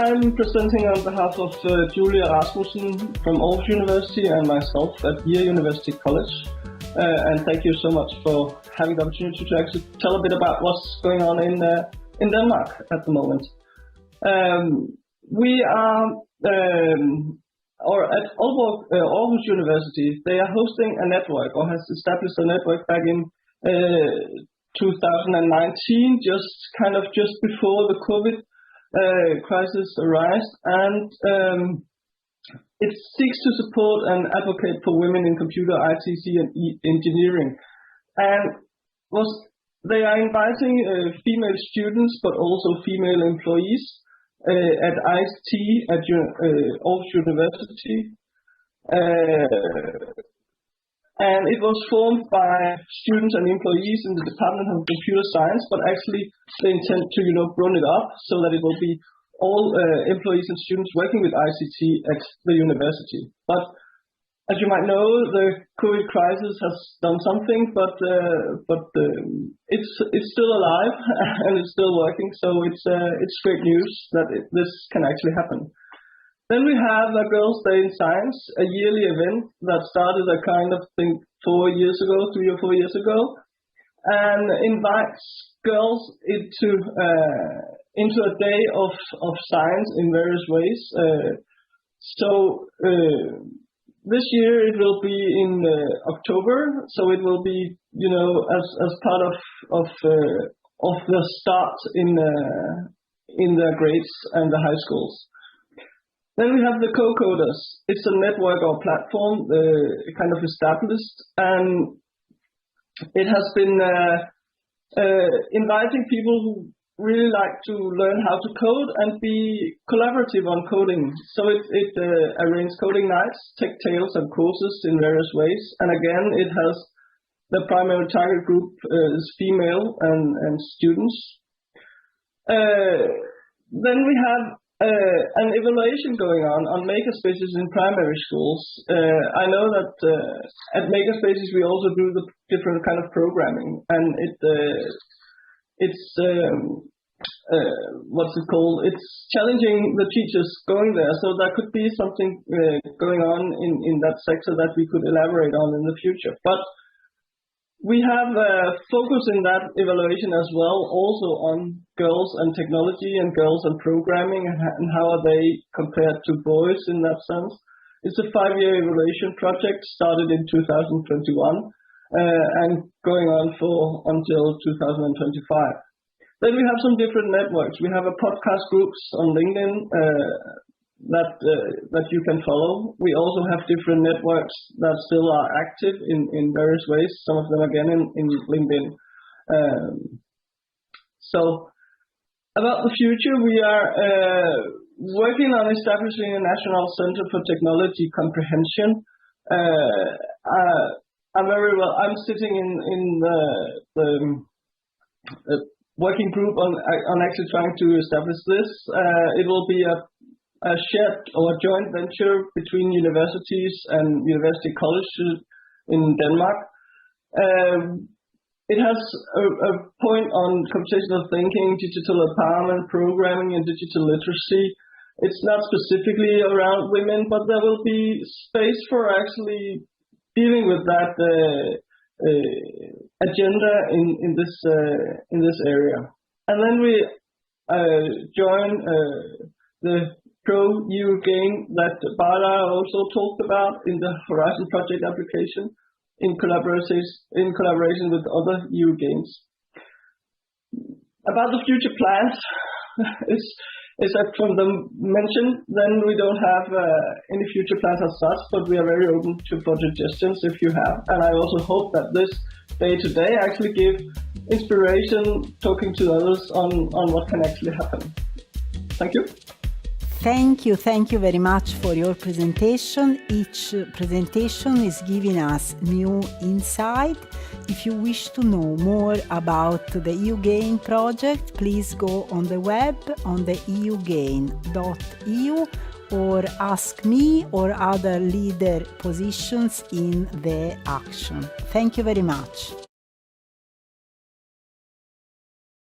I'm presenting on behalf of Julia Rasmussen from Aarhus University and myself at Eugain University College. And thank you so much for having the opportunity to actually tell a bit about what's going on in Denmark at the moment. We are, or at Aarhus University, they are hosting a network, or has established a network back in 2019, just before the COVID crisis arose, and it seeks to support and advocate for women in computer, ICT, and engineering. And they are inviting female students, but also female employees at ICT at Aarhus University. And it was formed by students and employees in the Department of Computer Science, but actually they intend to, run it up so that it will be all employees and students working with ICT at the university. But as you might know, the COVID crisis has done something, but it's still alive and it's still working. So it's great news that this can actually happen. Then we have a Girls' Day in Science, a yearly event that started a kind of thing 3 or 4 years ago, and invites girls into a day of science in various ways. This year it will be in October, so it will be as part of the start in the grades and the high schools. Then we have the co-coders. It's a network or platform kind of established, and it has been inviting people who really like to learn how to code and be collaborative on coding. So it arranges coding nights, tech tales and courses in various ways. And again, it has the primary target group is female and students. Then we have an evaluation going on makerspaces in primary schools. I know that at makerspaces we also do the different kind of programming, and it's what's it called? It's challenging the teachers going there. So there could be something going on in that sector that we could elaborate on in the future. But we have focus in that evaluation as well, also on girls and technology and girls and programming and how are they compared to boys in that sense. It's a 5-year evaluation project started in 2021 and going on until 2025. Then we have some different networks. We have a podcast groups on LinkedIn that you can follow. We also have different networks that still are active in various ways, some of them again in LinkedIn. So about the future, we are working on establishing a National Center for Technology Comprehension. I'm sitting in the working group on actually trying to establish this. It will be a shared or a joint venture between universities and university colleges in Denmark. It has a point on computational thinking, digital empowerment, programming, and digital literacy. It's not specifically around women, but there will be space for actually dealing with that agenda in this area. And then we join the Eugain that Bala also talked about in the Horizon project application in collaboration with other Eugains. About the future plans, is that from the mentioned, then we don't have any future plans as such, but we are very open to for suggestions if you have. And I also hope that this day-to-day actually give inspiration talking to others on what can actually happen. Thank you. Thank you very much for your presentation. Each presentation is giving us new insight. If you wish to know more about the Eugain project, please go on the web on the eugain.eu or ask me or other leader positions in the action. Thank you very much.